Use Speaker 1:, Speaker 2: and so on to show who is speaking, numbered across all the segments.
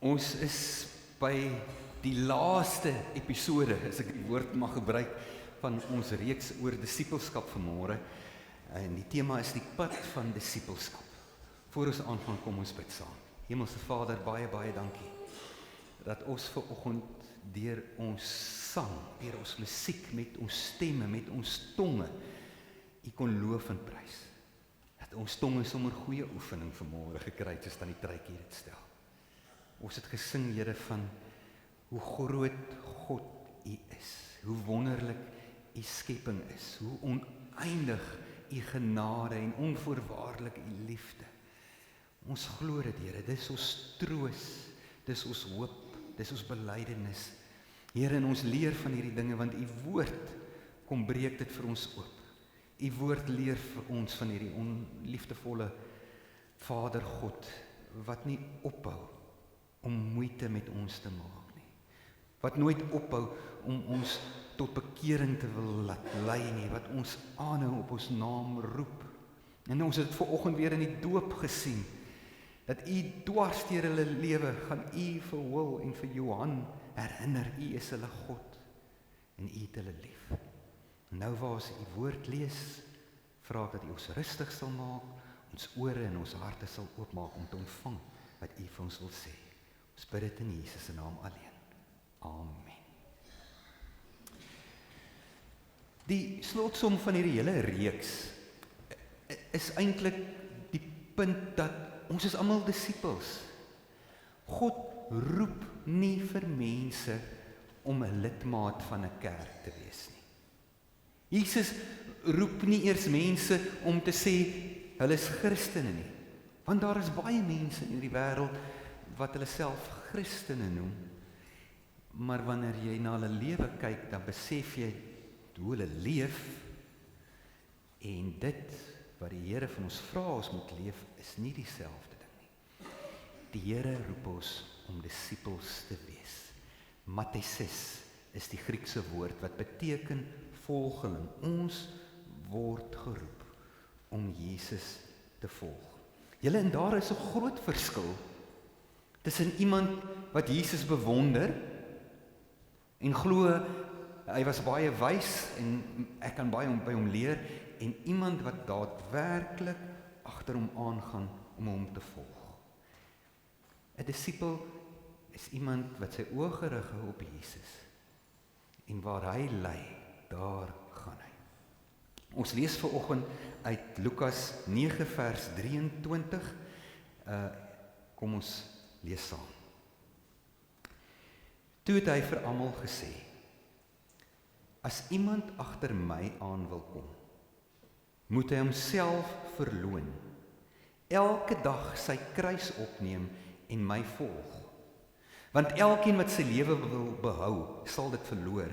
Speaker 1: Ons is by die laaste episode, as ek die woord mag gebruik, van ons reeks oor disippelskap vanmôre. En die tema is die pad van disippelskap. Voor ons aanvang, kom ons bid saam. Hemelse Vader, baie, baie dankie dat ons vanoggend deur ons sang, deur ons musiek, met ons stemme, met ons tonge, U kon loof en prys. Dat ons tonge sommer goeie oefening vanmôre gekry het, soos dan die trykie dit stel. Ons het gesing, Here, van hoe groot God U is, hoe wonderlik U skepping is, hoe oneindig U genade en onvoorwaardelik U liefde. Ons glo dit, Here, dis ons troos, dis ons hoop, dis ons belydenis. Here, en ons leer van hierdie dinge, want U woord kom breek dit vir ons oop. U woord leer vir ons van hierdie onliefdevolle Vader God, wat nie ophou om moeite met ons te maak nie. Wat nooit ophou om ons tot bekering te wil laat lei nie, wat ons aanhou op ons naam roep. En ons het vanoggend weer in die doop gesien, dat U dwars deur hulle lewe gaan U vir Wil en vir Johan herinner, U is hulle God en U het hulle lief. En nou waar ons U woord lees, vra ek dat U ons rustig sal maak, ons ore en ons harte sal oopmaak om te ontvang wat U vir ons wil sê. Ons bid dit in Jesus se naam alleen. Amen. Die slotsom van hierdie hele reeks is eintlik die punt dat ons is almal disippels. God roep nie vir mense om 'n lidmaat van 'n kerk te wees nie. Jesus roep nie eers mense om te sê hulle is Christene nie, want daar is baie mense in hierdie wêreld wat hulle self Christene noem, maar wanneer jy na hulle lewe kyk, dan besef jy hoe hulle leef, en dit wat die Here van ons vra ons moet leef, is nie dieselfde ding nie. Die Here roep ons om disippels te wees. Mathesis is die Griekse woord wat beteken volgeling. Ons word geroep om Jesus te volg. Julle, en daar is 'n groot verskil tussen iemand wat Jesus bewonder en glo hy was baie wys en ek kan baie by hom leer, en iemand wat daadwerklik agter hom aangaan om hom te volg. 'n Disipel is iemand wat sy oë gerig hou op Jesus, en waar hy lei, daar gaan hy. Ons lees vanoggend uit Lukas 9 vers 23. Kom ons lees saam. Toe het hy vir almal gesê: as iemand agter my aan wil kom, moet hy homself verloon, elke dag sy kruis opneem en my volg. Want elkeen wat sy lewe wil behou, sal dit verloor,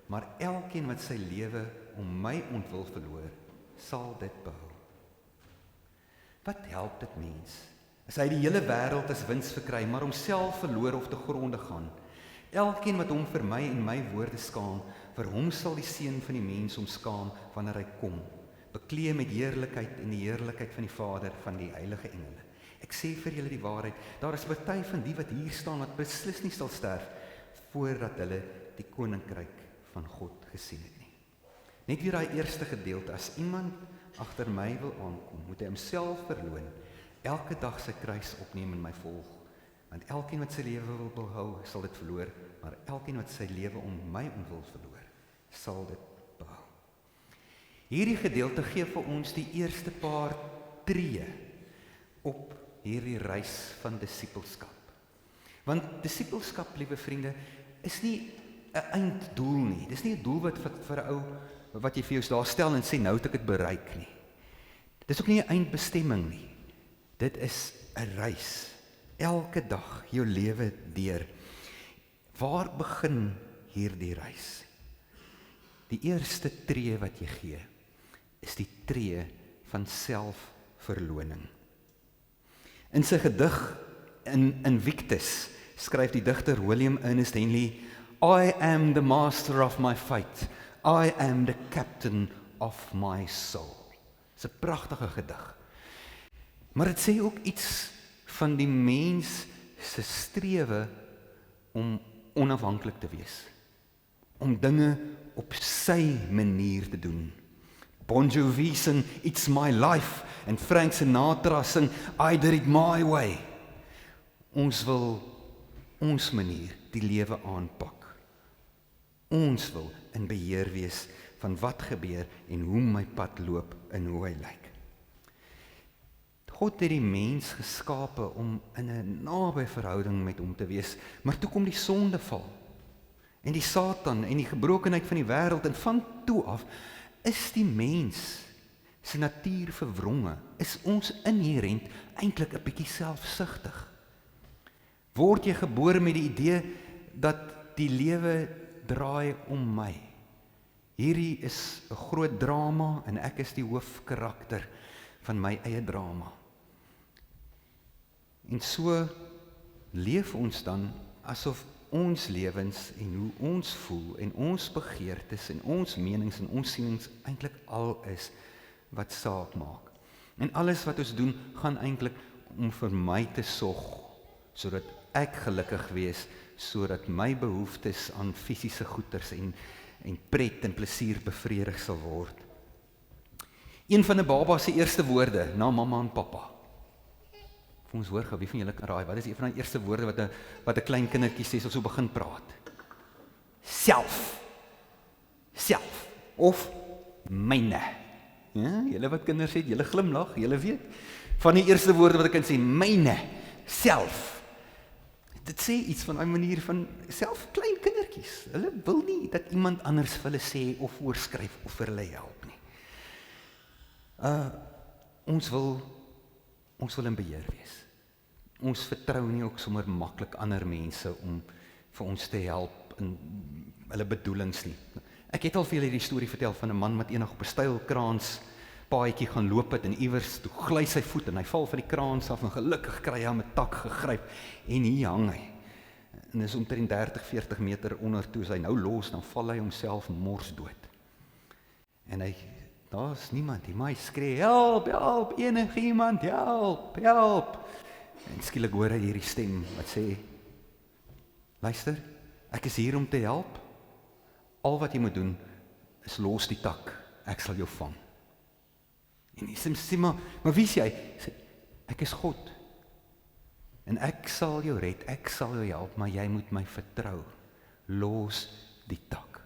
Speaker 1: maar elkeen wat sy lewe om my ontwil verloor, sal dit behou. Wat help dit mens, as hy die hele wêreld as wins verkry, maar homself verloor of te gronde gaan? Elkeen wat hom vir my en my woorde skaam, vir hom sal die Seun van die mens hom skaam wanneer hy kom, bekleed met heerlikheid en die heerlikheid van die Vader van die heilige engele. Ek sê vir julle die waarheid, daar is party van die wat hier staan wat beslis nie sal sterf voordat hulle die koninkryk van God gesien het nie. Net weer daai eerste gedeelte, as iemand agter my wil aankom, moet hy homself verloon, elke dag sy kruis opneem en my volg. Want elkeen wat sy lewe wil behou, sal dit verloor, maar elkeen wat sy lewe om my ontwil verloor, sal dit behou. Hierdie gedeelte gee vir ons die eerste paar tree op hierdie reis van disippelskap. Want disippelskap, liewe vriende, is nie 'n einddoel nie. Dis nie 'n doel wat vir 'n ou wat jy vir jou daar stel en sê nou het ek dit bereik nie. Dis ook nie 'n eindbestemming nie. Dit is 'n reis. Elke dag jou lewe deur. Waar begin hierdie reis? Die eerste tree wat jy gee, is die tree van selfverloning. In sy gedig Invictus skryf die digter William Ernest Henley: I am the master of my fate, I am the captain of my soul. Dis 'n pragtige gedig. Maar dit sê ook iets van die mens se strewe om onafhanklik te wees, om dinge op sy manier te doen. Bon Jovi sing It's My Life en Frank Sinatra sing I Did It My Way. Ons wil ons manier die lewe aanpak. Ons wil in beheer wees van wat gebeur en hoe my pad loop en hoe hy lyk. God het die mens geskape om in 'n naby verhouding met hom te wees, maar toe kom die sondeval en die Satan en die gebrokenheid van die wêreld en van toe af is die mens se natuur verwronge, is ons inherent eintlik 'n bietjie selfsugtig. Word jy gebore met die idee dat die lewe draai om my. Hierdie is 'n groot drama en ek is die hoofkarakter van my eie drama. En so leef ons dan asof ons lewens en hoe ons voel en ons begeertes en ons menings en ons sienings eintlik al is wat saak maak. En alles wat ons doen gaan eintlik om vir my te sorg, sodat ek gelukkig wees, sodat my behoeftes aan fisiese goeders en pret en plesier bevredig sal word. Een van 'n baba se eerste woorde na mamma en pappa. Vir ons hoor gou, wie van julle kan raai, wat is een van die eerste woorde wat 'n klein kindertjie sê as hy begin praat? Self. Self. Of myne. Ja, julle wat kinders het, julle glimlag, julle weet. Van die eerste woorde wat 'n kind sê, myne, self. Dit sê iets van 'n manier van self klein kindertjies. Hulle wil nie dat iemand anders vir hulle sê of voorskryf of vir hulle help nie. Ons wil in beheer wees. Ons vertrou nie ook sommer maklik ander mense om vir ons te help in hulle bedoelings nie. Ek het al vir julle hierdie storie vertel van 'n man wat eendag op 'n steilkraans paadjie gaan loop het en iewers toe gly sy voet en hy val van die kraans af en gelukkig kry hy hom 'n tak gegryp en hier hang hy. En is omtrent 30-40 meter onder toe, as hy nou los, dan val hy homself mors dood. En daar's niemand, die meisie skree, help, help, enigiemand, help, help. En skielik hoor hy hierdie stem wat sê, luister, ek is hier om te help. Al wat jy moet doen is los die tak, ek sal jou vang. En hy sê, maar wie is jy? Sê, ek is God. En ek sal jou red, ek sal jou help, maar jy moet my vertrou. Los die tak.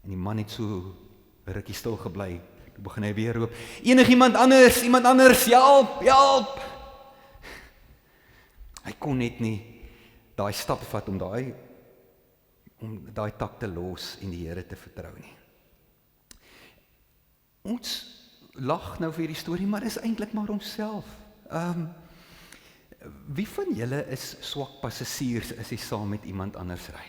Speaker 1: En die man het so rukkie stil gebly. Toe begin hy weer roep, iemand anders, help, help. Hy kon net nie daai stap vat om daai tak te los en die Here te vertrou nie. Ons lag nou vir hierdie storie, maar dis eintlik maar onsself. Wie van julle is swak passasiers as jy saam met iemand anders ry?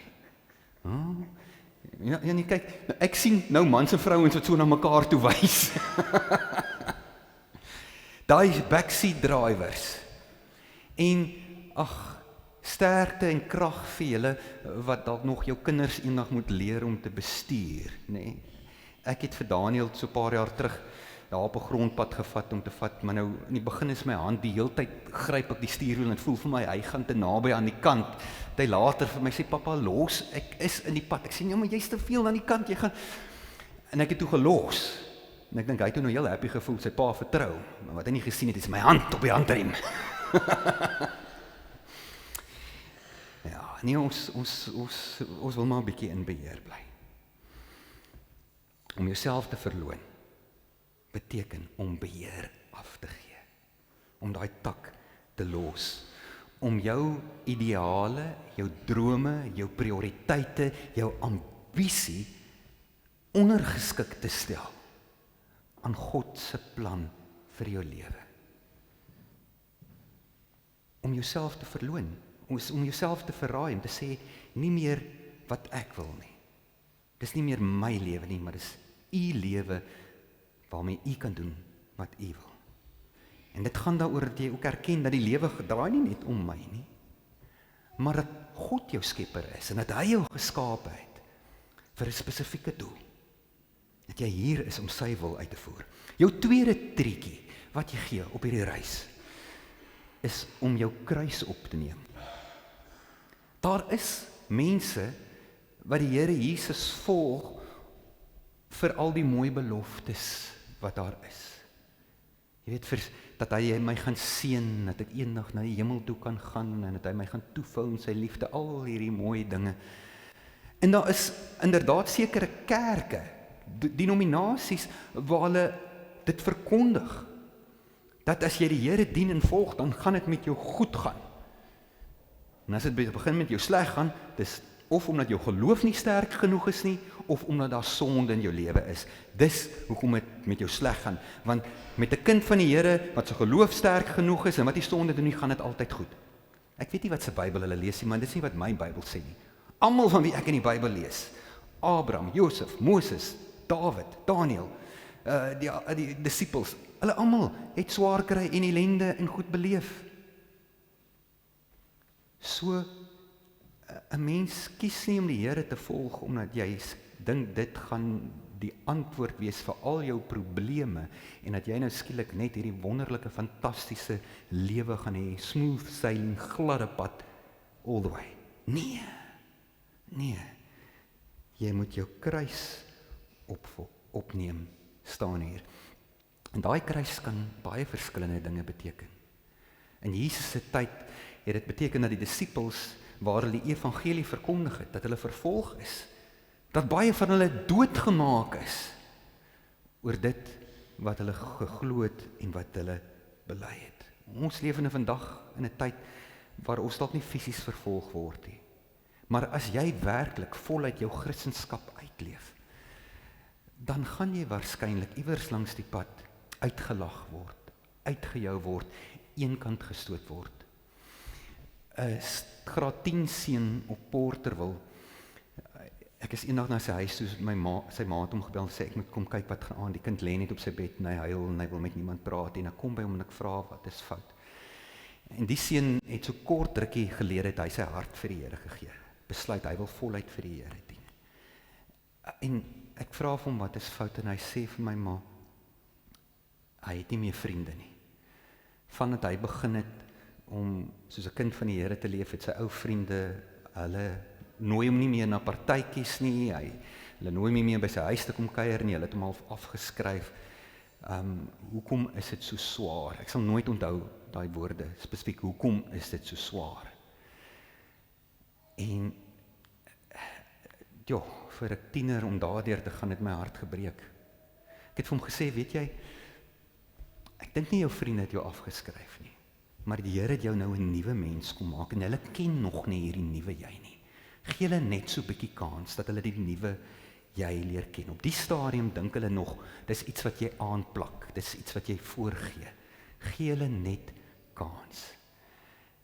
Speaker 1: Ja, nee, kyk, ek sien nou mans en vrouens wat so na mekaar toe wys. Daai backseat drivers. En sterkte en krag vir julle wat dalk nog jou kinders eendag moet leer om te bestuur, nê? Ek het vir Daniel so 'n paar jaar terug daar op 'n grondpad gevat om te vat, maar nou in die begin is my hand die heeltyd gryp ek die stuurwiel en dit voel vir my hy gaan te naby aan die kant. Hy later vir my sê pappa los, ek is in die pad. Ek sê nee, maar jy's te veel aan die kant, jy gaan. En ek het toe gelos. En ek dink hy het toe nou heel happy gevoel, sy pa vertrou. Maar wat hy nie gesien het is my hand op die handrem. Ja, nee, ons wil maar 'n bietjie in beheer bly. Om jouself te verloon beteken om beheer af te gee. Om daai tak te los. Om jou ideale, jou drome, jou prioriteite, jou ambisie ondergeskik te stel aan God se plan vir jou lewe. Om jouself te verloon, om jouself te verraai, om te sê, nie meer wat ek wil nie. Dis nie meer my lewe nie, maar dis u lewe waarmee u kan doen wat u wil. En dit gaan daaroor dat jy ook erken dat die lewe draai nie net om my nie, maar dat God jou skepper is en dat hy jou geskape het vir 'n spesifieke doel. Dat jy hier is om sy wil uit te voer. Jou tweede trietjie wat jy gee op hierdie reis is om jou kruis op te neem Daar is mense wat die Here Jesus volg vir al die mooi beloftes wat daar is. Jy weet, dat hy my gaan seën, dat ek eendag na die hemel toe kan gaan, en dat hy my gaan toevou in sy liefde, al hierdie mooi dinge. En daar is inderdaad sekere kerke, denominasies, waar hulle dit verkondig, dat as jy die Here dien en volg, dan gaan dit met jou goed gaan. En as dit begin met jou sleg gaan, dis of omdat jou geloof nie sterk genoeg is nie, of omdat daar sonde in jou lewe is. Dis hoekom dit met jou sleg gaan. Want met 'n kind van die Here, wat sy geloof sterk genoeg is, en wat die sonde doen nie, gaan dit altyd goed. Ek weet nie wat se Bybel hulle lees nie, maar dis nie wat my Bybel sê nie. Almal van wie ek in die Bybel lees, Abraham, Josef, Moses, Dawid, Daniel, die disippels, hulle almal het swaar kry en ellende en goed beleef. So, 'n mens kies nie om die Here te volg, omdat jy dink dit gaan die antwoord wees vir al jou probleme, en dat jy nou skielik net hierdie wonderlike, fantastiese lewe gaan hê, smooth sailing, gladde pad, all the way. Nee, jy moet jou kruis opneem, staan hier. En daai kruis kan baie verskillende dinge beteken. In Jesus se tyd het dit beteken dat die disippels, waar hulle die evangelie verkondig het, dat hulle vervolg is, dat baie van hulle doodgemaak is, oor dit wat hulle geglo het en wat hulle bely het. Ons leef vandag in 'n tyd waar ons dalk nie fisies vervolg word nie. Maar as jy werklik voluit jou Christendom uitleef, dan gaan jy waarskynlik iewers langs die pad uitgelag word, uitgejou word, eenkant gestoot word. 'n graad 10 seun op Porterville, ek is eendag na sy huis toe, sy ma het hom gebel en sê, ek moet kom kyk wat gaan aan, die kind lê net op sy bed, en hy huil, en hy wil met niemand praat, en ek kom by hom en ek vra, wat is fout? En die seun het so kort rukkie gelede, het hy sy hart vir die Here gegee, besluit, hy wil voluit vir die Here dien. En ek vra vir hom, wat is fout, en hy sê vir my ma, hy het nie meer vriende nie. Vandat hy begin het, om soos 'n kind van die Here te leef, het sy ou vriende, hulle nooi hom nie meer na partytjies nie, hulle nooi hom nie meer by sy huis te kom kuier nie, hulle het hom al afgeskryf. Hoekom is dit so swaar? Ek sal nooit onthou daai woorde, spesifiek, hoekom is dit so swaar? En, ja, vir 'n tiener om daardeur te gaan, het my hart gebreek. Ek het vir hom gesê, weet jy, ek dink nie jou vriende het jou afgeskryf nie, maar die Here het jou nou 'n nuwe mens kom maak, en hulle ken nog nie hierdie nuwe jy nie. Gee hulle net so 'n bietjie kans, dat hulle die nuwe jy leer ken. Op die stadium dink hulle nog, dis iets wat jy aanplak, dis iets wat jy voorgee. Gee hulle net kans.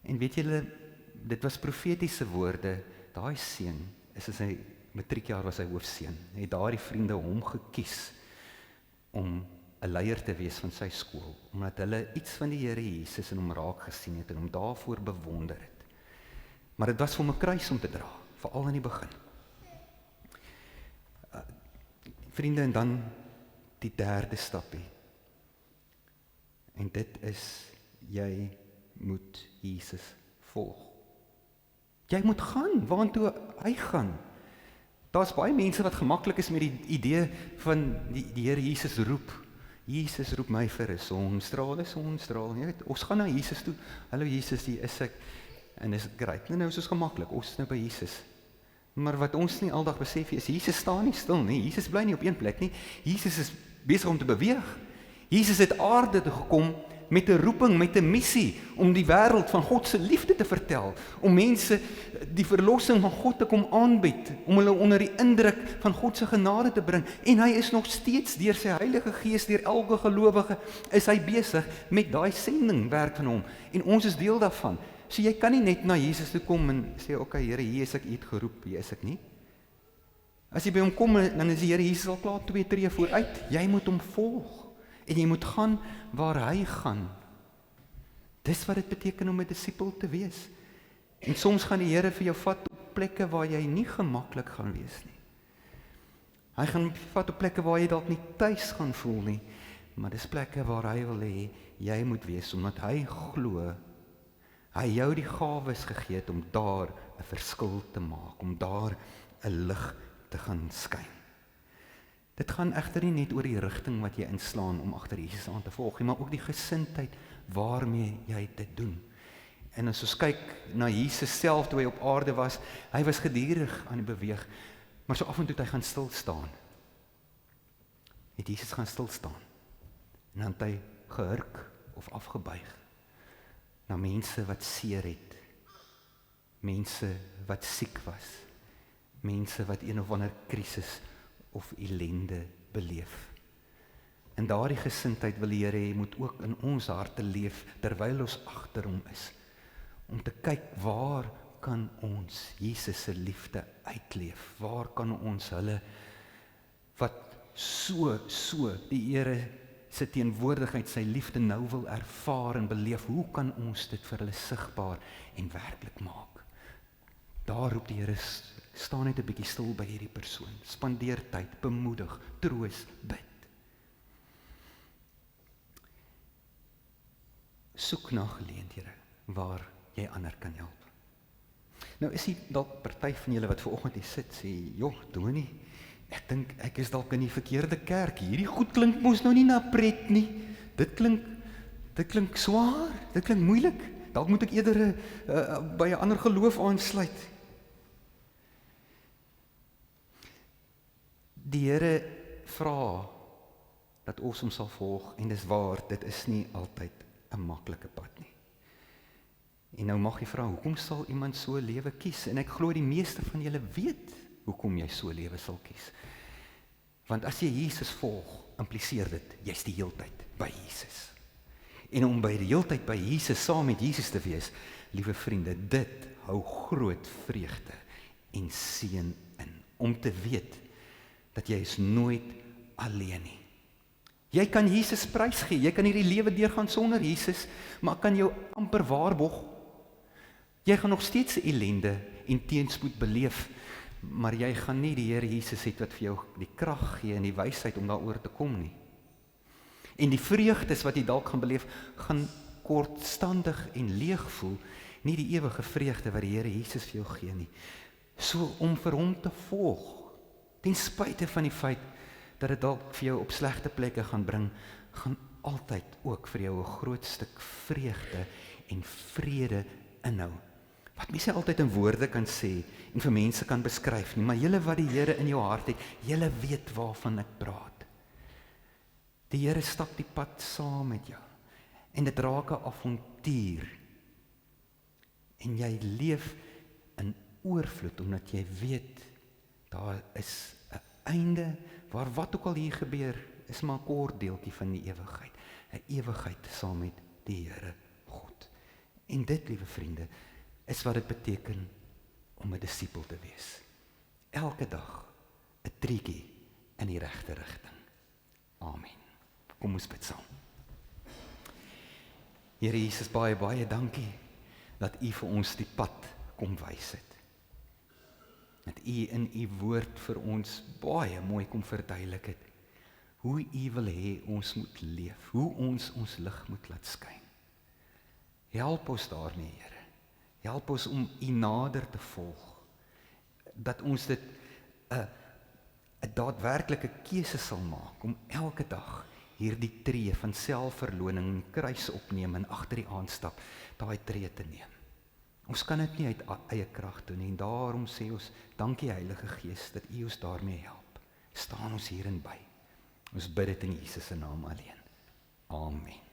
Speaker 1: En weet julle, dit was profetiese woorde, daai seun, is in sy matriekjaar was hy hoofseun, het daardie vriende hom gekies, om 'n leier te wees van sy skool, omdat hulle iets van die Here Jesus in hom raak gesien het, en hom daarvoor bewonder het. Maar dit was vir hom 'n kruis om te dra, veral in die begin. Vriende, en dan die derde stapie. En dit is, jy moet Jesus volg. Jy moet gaan, waantoe hy gaan. Daar's baie mense wat gemaklik is met die idee van die Here Jesus roep. Jesus roep my vir 'n sonstraal, jy weet, ons gaan na Jesus toe. Hallo Jesus, hier is ek. En dis great. Nou is ons gemaklik, ons is nou by Jesus. Maar wat ons nie aldag besef is, Jesus staan nie stil nie. Jesus bly nie op een plek nie. Jesus is besig om te beweeg. Jesus het aarde toe gekom met 'n roeping, met 'n missie, om die wêreld van God se liefde te vertel, om mense die verlossing van God te kom aanbied, om hulle onder die indruk van God se genade te bring. En hy is nog steeds deur sy Heilige Gees, deur elke gelowige, is hy besig met daai sendingwerk van hom. En ons is deel daarvan. So jy kan nie net na Jesus toe kom en sê, okay, Here, hier is ek, U het geroep, hier is ek nie. As jy by hom kom, dan is die Here Jesus al klaar 2 tree vooruit. Jy moet hom volg. En jy moet gaan waar hy gaan. Dis wat dit beteken om 'n disipel te wees. En soms gaan die Here vir jou vat op plekke waar jy nie gemaklik gaan wees nie. Hy gaan vat op plekke waar jy dalk nie tuis gaan voel nie, maar dis plekke waar hy wil hê jy moet wees, omdat hy glo hy jou die gawes gegee het om daar 'n verskil te maak, om daar 'n lig te gaan skyn. Dit gaan egter nie net oor die rigting wat jy inslaan om agter Jesus aan te volg nie, maar ook die gesindheid waarmee jy dit doen. En as ons kyk na Jesus self toe hy op aarde was, hy was gedurig aan die beweeg, maar so af en toe het hy gaan stil staan. Het Jesus gaan stil staan. En dan het hy gehurk of afgebuig na mense wat seer het, mense wat siek was, mense wat een of ander krisis of ellende beleef. En daardie gesindheid wil die Here hê moet ook in ons harte leef terwyl ons agter hom is, om te kyk waar kan ons Jesus se liefde uitleef, waar kan ons hulle wat so die Here se teenwoordigheid, sy liefde nou wil ervaar en beleef, hoe kan ons dit vir hulle sigbaar en werklik maak? Daar roep die Here, staan net 'n bietjie stil by hierdie persoon, spandeer tyd, bemoedig, troos, bid. Soek na geleenthede waar jy ander kan help. Nou is hier dalk party van julle wat vanoggend hier sit, sê, joh, Dominee, ek dink ek is dalk in die verkeerde kerk. Hierdie goed klink mos nou nie na pret nie. Dit klink swaar, dit klink moeilik. Dalk moet ek eerder by 'n ander geloof aansluit. Die Here vra dat ons hom sal volg, en dis waar, dit is nie altyd 'n maklike pad nie. En nou mag jy vra, hoekom sal iemand so 'n lewe kies? En ek glo die meeste van julle weet hoekom jy so 'n lewe sal kies. Want as jy Jesus volg, impliseer dit, jy's die heeltyd by Jesus. En om by die heeltyd by Jesus, saam met Jesus te wees, liewe vriende, dit hou groot vreugde en seën in. Om te weet dat jy is nooit alleen nie. Jy kan Jesus prys gee, jy kan hierdie lewe deurgaan sonder Jesus, maar kan jou amper waarborg, jy gaan nog steeds ellende en teenspoed beleef, maar jy gaan nie die Here Jesus het wat vir jou die krag gee en die wysheid om daaroor te kom nie. En die vreugdes wat jy dalk gaan beleef, gaan kortstandig en leeg voel, nie die ewige vreugde wat die Here Jesus vir jou gee nie. So om vir hom te volg, ten spyte van die feit dat dit dalk vir jou op slegte plekke gaan bring, gaan altyd ook vir jou 'n groot stuk vreugde en vrede inhou. Wat mense altyd in woorde kan sê en vir mense kan beskryf nie, maar julle wat die Here in jou hart het, julle weet waarvan ek praat. Die Here stap die pad saam met jou en dit raak 'n avontuur. En jy leef in oorvloed omdat jy weet daar is 'n einde waar wat ook al hier gebeur, is maar 'n kort deeltjie van die ewigheid. 'n Ewigheid saam met die Here God. En dit, liewe vriende, is wat dit beteken om 'n disipel te wees. Elke dag 'n treetjie in die regte rigting. Amen. Kom ons bid saam. Here Jesus, baie, baie dankie dat U vir ons die pad kom wys het. Dat U in U woord vir ons baie mooi kom verduidelik het hoe U wil hê ons moet leef, hoe ons lig moet laat skyn. Help ons daarmee, Here. Help ons om U nader te volg, dat ons dit 'n daadwerklike keuse sal maak om elke dag hierdie tree van selfverloning en kruis opneem en agter U aanstap, daai tree te neem. Ons kan dit nie uit eie krag doen nie, en daarom sê ons, dankie Heilige Gees, dat U ons daarmee help. Staan ons hierin by. Ons bid dit in Jesus se naam alleen. Amen.